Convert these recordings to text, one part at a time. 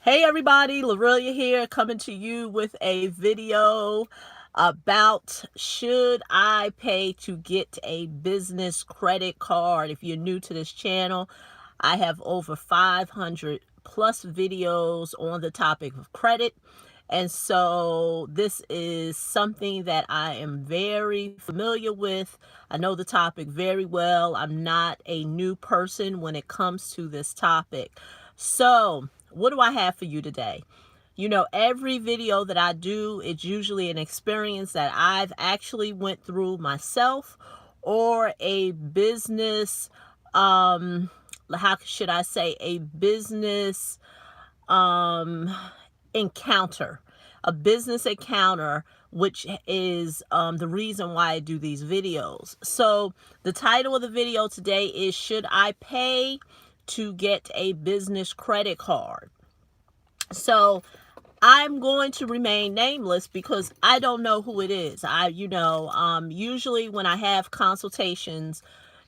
Hey everybody, Lorelia here, coming to you with a video about should I pay to get a business credit card. If you're new to this channel, I have over 500 plus videos on the topic of credit. And so this is something that I am very familiar with. I know the topic very well. I'm not a new person when it comes to this topic. So what do I have for you today? Every video that I do, it's usually an experience that I've actually went through myself, or a business, how should I say, a business um, encounter, a business encounter, which is the reason why I do these videos. So the title of the video today is, should I pay to get a business credit card? So I'm going to remain nameless because I don't know who it is. Usually when I have consultations,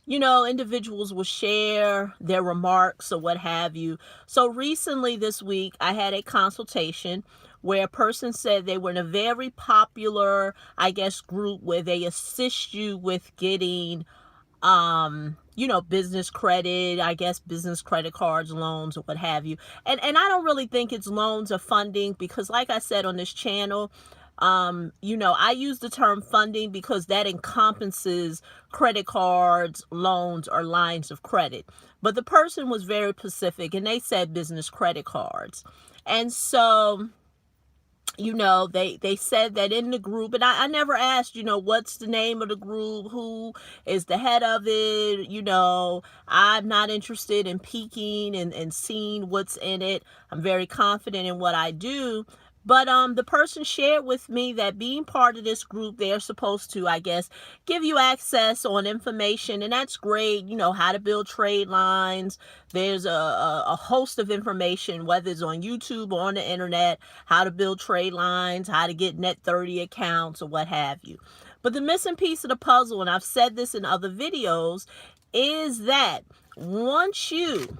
individuals will share their remarks or what have you. So recently this week, I had a consultation where a person said they were in a very popular, I guess, group where they assist you with getting business credit, I guess business credit cards, loans, or what have you. And I don't really think it's loans or funding because, like I said on this channel, I use the term funding because that encompasses credit cards, loans, or lines of credit. But the person was very specific and they said business credit cards. And so they said that in the group, and I never asked, what's the name of the group, who is the head of it. I'm not interested in peeking and seeing what's in it. I'm very confident in what I do. But the person shared with me that being part of this group, they're supposed to, I guess, give you access on information, and that's great. How to build trade lines. There's a host of information, whether it's on YouTube or on the internet, how to build trade lines, how to get net 30 accounts, or what have you. But the missing piece of the puzzle, and I've said this in other videos, is that once you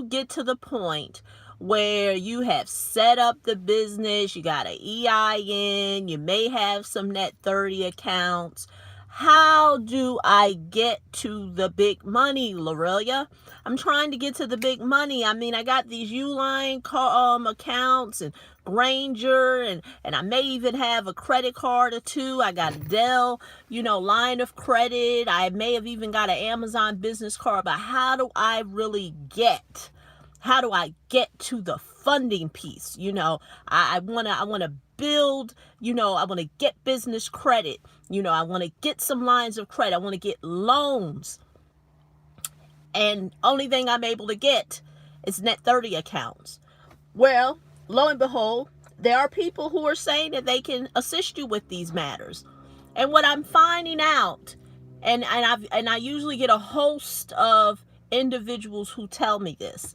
get to the point where you have set up the business, you got an EIN, you may have some net 30 accounts. How do I get to the big money, Lorelia? I'm trying to get to the big money. I mean, I got these Uline accounts and Granger, and I may even have a credit card or two. I got a Dell, line of credit. I may have even got an Amazon business card. But how do I really get? How do I get to the funding piece? I want to build, I want to get business credit. I want to get some lines of credit. I want to get loans. And only thing I'm able to get is net 30 accounts. Well, lo and behold, there are people who are saying that they can assist you with these matters. And what I'm finding out, and I usually get a host of individuals who tell me this,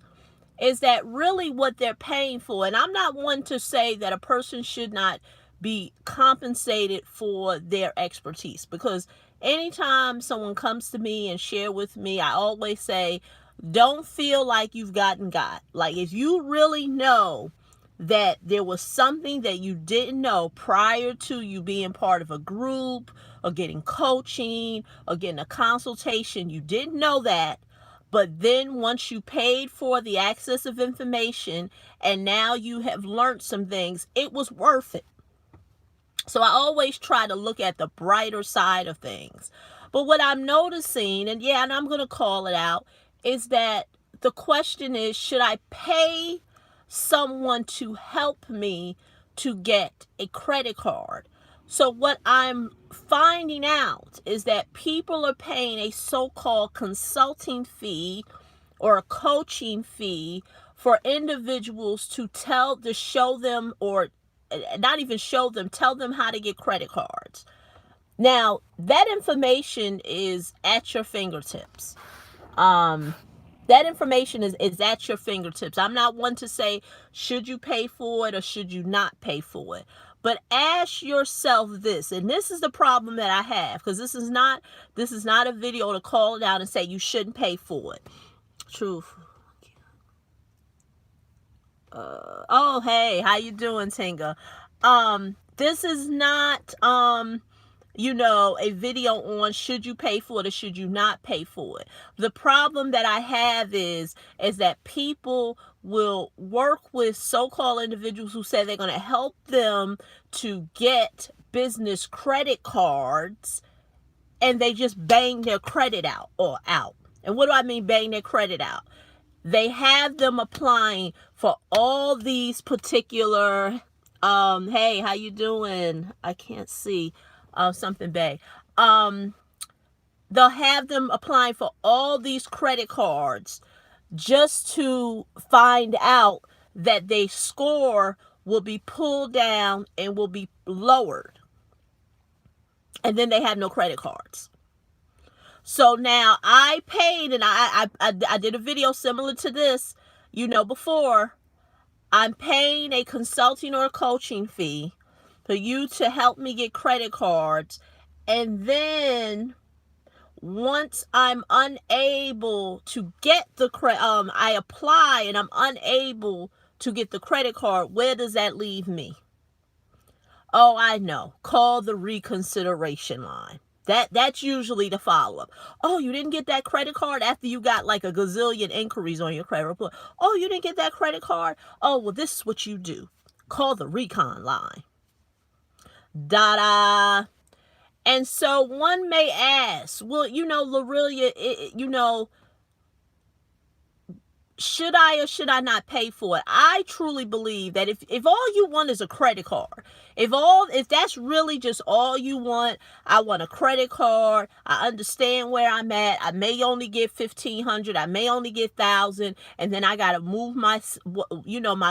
is that really what they're paying for. And I'm not one to say that a person should not be compensated for their expertise, because anytime someone comes to me and share with me, I always say, don't feel like you've gotten got. Like, if you really know that there was something that you didn't know prior to you being part of a group or getting coaching or getting a consultation, you didn't know that. But then once you paid for the access of information and now you have learned some things, it was worth it. So I always try to look at the brighter side of things. But what I'm noticing, and I'm going to call it out, is that the question is, should I pay someone to help me to get a credit card? So what I'm finding out is that people are paying a so-called consulting fee or a coaching fee for individuals to show them, or not even show them, tell them how to get credit cards. Now, that information is at your fingertips. That information is at your fingertips. I'm not one to say, should you pay for it or should you not pay for it? But ask yourself this, and this is the problem that I have, because this is not a video to call it out and say you shouldn't pay for it. Truth. Oh, hey, how you doing, Tinga? This is not a video on should you pay for it or should you not pay for it. The problem that I have is that people will work with so-called individuals who say they're going to help them to get business credit cards, and they just bang their credit out. And what do I mean bang their credit out? They have them applying for all these particular hey, how you doing? I can't see something bad. They'll have them applying for all these credit cards just to find out that their score will be pulled down and will be lowered. And then they have no credit cards. So now I paid, and I did a video similar to this, before. I'm paying a consulting or a coaching fee for you to help me get credit cards. And then once I'm unable to get the I apply and I'm unable to get the credit card, where does that leave me? Oh, I know. Call the reconsideration line. That's usually the follow-up. Oh, you didn't get that credit card after you got like a gazillion inquiries on your credit report. Oh, you didn't get that credit card? Oh, well, this is what you do. Call the recon line. Da-da. And so one may ask, well, Lorelia, should I or should I not pay for it? I truly believe that if all you want is a credit card, if that's really just all you want, I want a credit card. I understand where I'm at. I may only get 1,500. I may only get 1,000, and then I gotta move my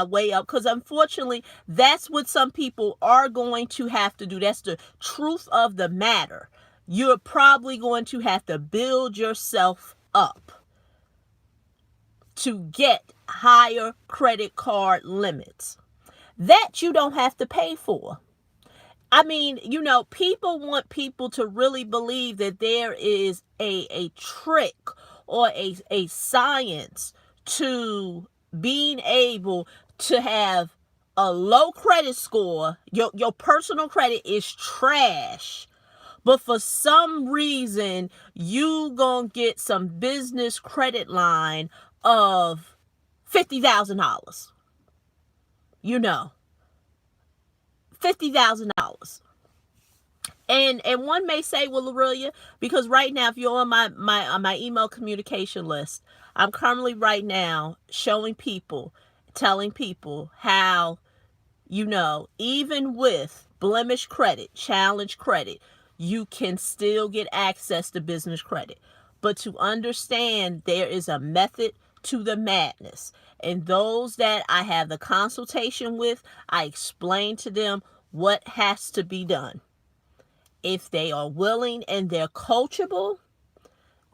way up, because unfortunately, that's what some people are going to have to do. That's the truth of the matter. You're probably going to have to build yourself up to get higher credit card limits that you don't have to pay for. I mean, people want people to really believe that there is a trick or a science to being able to have a low credit score. Your personal credit is trash, but for some reason you gonna get some business credit line of $50,000. $50,000. And one may say, well, Lorelia, because right now, if you're on my email communication list, I'm currently right now telling people how, even with blemish credit, challenge credit, you can still get access to business credit. But to understand, there is a method to the madness. And those that I have the consultation with, I explain to them what has to be done. If they are willing and they're coachable,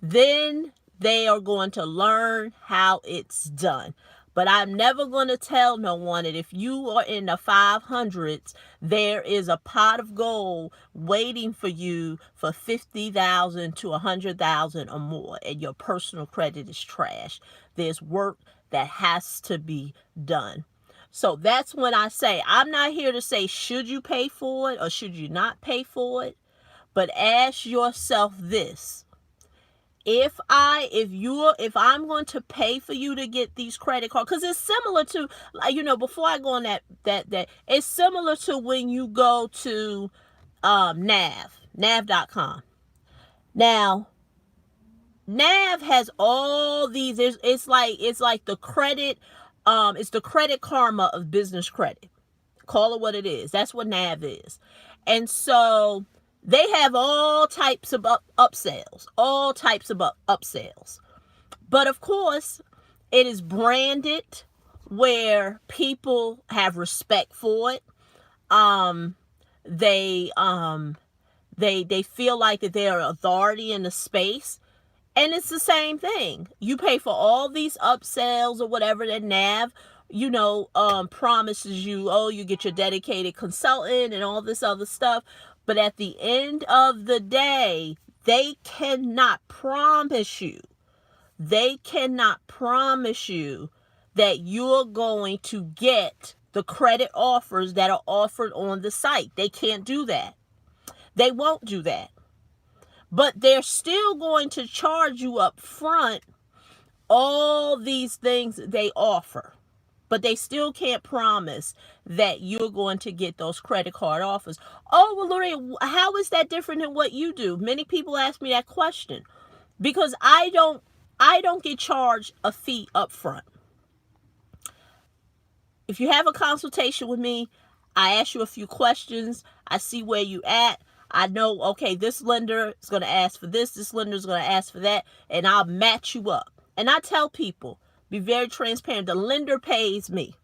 then they are going to learn how it's done. But I'm never going to tell no one that if you are in the 500s, there is a pot of gold waiting for you for 50,000 to 100,000 or more, and your personal credit is trash. There's work that has to be done. So that's when I say, I'm not here to say, should you pay for it or should you not pay for it? But ask yourself this. If I'm going to pay for you to get these credit cards, because it's similar to, before I go on that it's similar to when you go to Navcom. Now, Nav has all these. It's like the credit. It's the Credit Karma of business credit. Call it what it is. That's what Nav is, and so they have all types of upsells. All types of upsells, but of course, it is branded where people have respect for it. They feel like that they're authority in the space. And it's the same thing. You pay for all these upsells or whatever that Nav, promises you. Oh, you get your dedicated consultant and all this other stuff. But at the end of the day, they cannot promise you that you're going to get the credit offers that are offered on the site. They can't do that. They won't do that. But they're still going to charge you up front all these things they offer. But they still can't promise that you're going to get those credit card offers. Oh, well, Lorraine, how is that different than what you do? Many people ask me that question because I don't get charged a fee up front. If you have a consultation with me, I ask you a few questions. I see where you at. I know, okay, this lender is going to ask for this lender is going to ask for that, and I'll match you up. And I tell people, be very transparent. The lender pays me.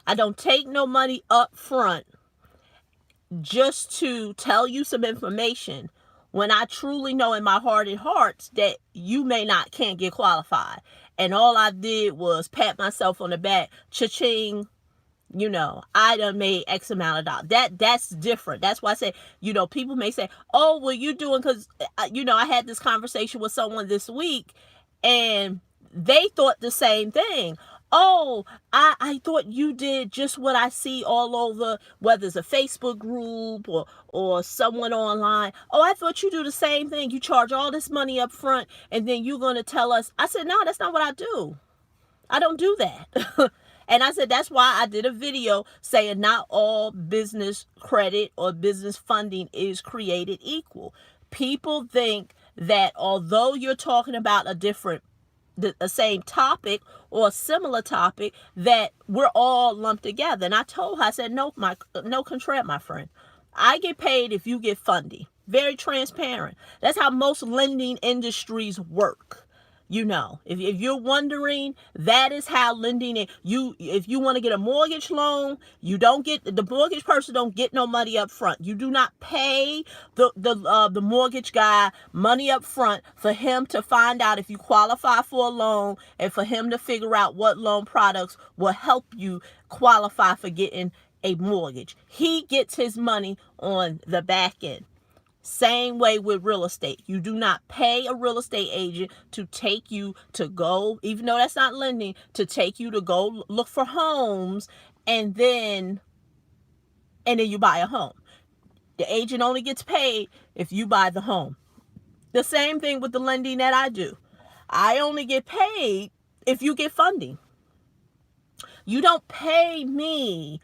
I don't take no money up front just to tell you some information when I truly know in my heart of hearts that you can't get qualified. And all I did was pat myself on the back, cha-ching, I done made X amount of dollars. That's different. That's why I say, people may say, oh, well, you doing, because, I had this conversation with someone this week and they thought the same thing. Oh, I thought you did just what I see all over, whether it's a Facebook group or someone online. Oh, I thought you do the same thing. You charge all this money up front and then you're going to tell us. I said, no, that's not what I do. I don't do that. And I said, that's why I did a video saying not all business credit or business funding is created equal. People think that although you're talking about the same topic or a similar topic, that we're all lumped together. And I told her, I said, no, no contraire, my friend. I get paid if you get funding. Very transparent. That's how most lending industries work. If you're wondering, that is how lending is. If you want to get a mortgage loan, the mortgage person don't get no money up front. You do not pay the mortgage guy money up front for him to find out if you qualify for a loan and for him to figure out what loan products will help you qualify for getting a mortgage. He gets his money on the back end. Same way with real estate. You do not pay a real estate agent to take you to go, even though that's not lending, to take you to go look for homes and then you buy a home. The agent only gets paid if you buy the home. The same thing with the lending that I do. I only get paid if you get funding. You don't pay me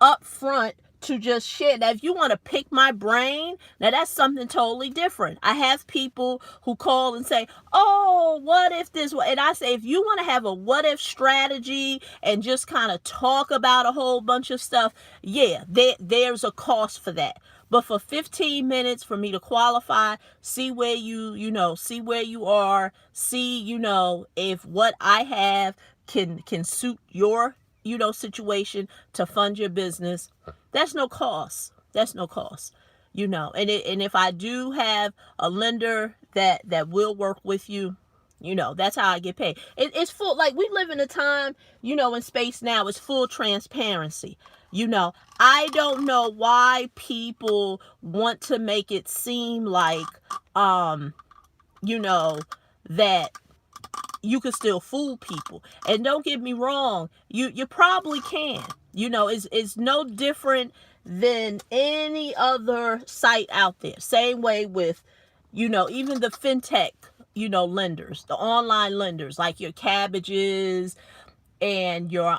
up front to just share. Now, if you want to pick my brain, now that's something totally different. I have people who call and say, oh, what if this? And I say, if you want to have a what if strategy and just kind of talk about a whole bunch of stuff, yeah, there's a cost for that. But for 15 minutes for me to qualify, see where see where you are, see, if what I have can suit your situation to fund your business, that's no cost. That's no cost. And if I do have a lender that will work with you, that's how I get paid. It's full, like we live in a time, in space now, it's full transparency. I don't know why people want to make it seem like, that you can still fool people. And don't get me wrong, you probably can. It's no different than any other site out there. Same way with, even the fintech, lenders, the online lenders, like your Cabbages and your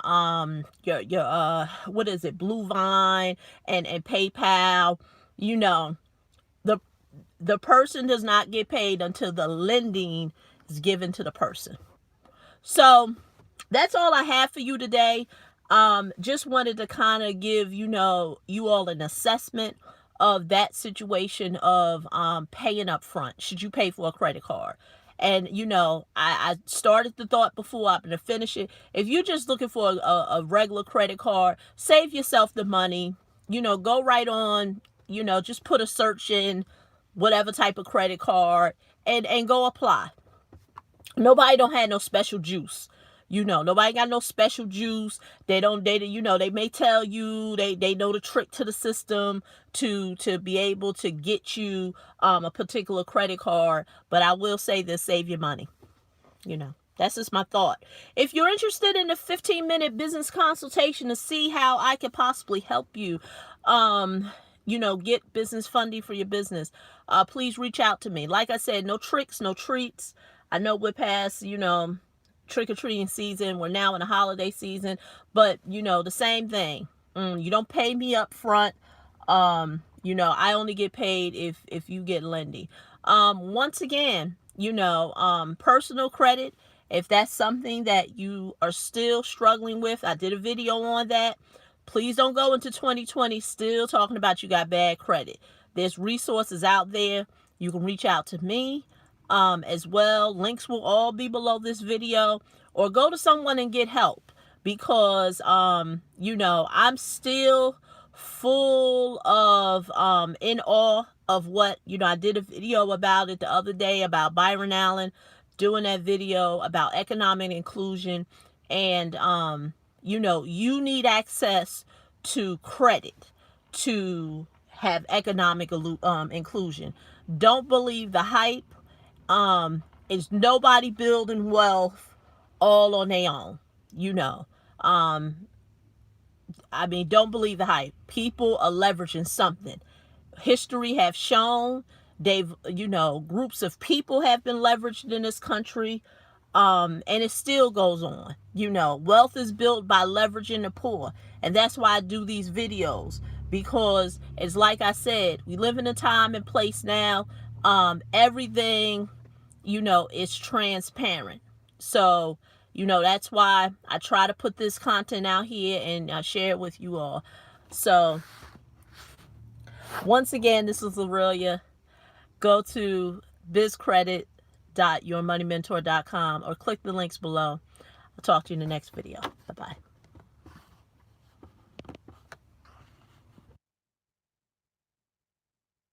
what is it, Blue Vine and PayPal. The person does not get paid until the lending is given to the person. So that's all I have for you today. Just wanted to kind of give, you all an assessment of that situation of paying up front. Should you pay for a credit card? And, I started the thought before. I'm going to finish it. If you're just looking for a regular credit card, save yourself the money. Go right on, just put a search in whatever type of credit card and go apply. Nobody don't have no special juice. Nobody got no special juice. They may tell you they know the trick to the system to be able to get you a particular credit card. But I will say this, save your money. That's just my thought. If you're interested in a 15-minute business consultation to see how I could possibly help you, get business funding for your business, please reach out to me. Like I said, no tricks, no treats. I know we're past, trick-or-treating season. We're now in the holiday season, but, the same thing. You don't pay me up front. I only get paid if you get lending. Once again, personal credit, if that's something that you are still struggling with, I did a video on that. Please don't go into 2020 still talking about you got bad credit. There's resources out there. You can reach out to me as well. Links will all be below this video, or go to someone and get help, because I'm still full of in awe of what I did a video about it the other day about Byron Allen, doing that video about economic inclusion, and you need access to credit to have economic inclusion. Don't believe the hype. Is nobody building wealth all on their own. Don't believe the hype. People are leveraging something. History have shown groups of people have been leveraged in this country, and it still goes on. Wealth is built by leveraging the poor, and that's why I do these videos, because it's like I said, we live in a time and place now. Everything, is transparent. So, that's why I try to put this content out here and share it with you all. So, once again, this is Aurelia. Go to bizcredit.yourmoneymentor.com or click the links below. I'll talk to you in the next video. Bye-bye.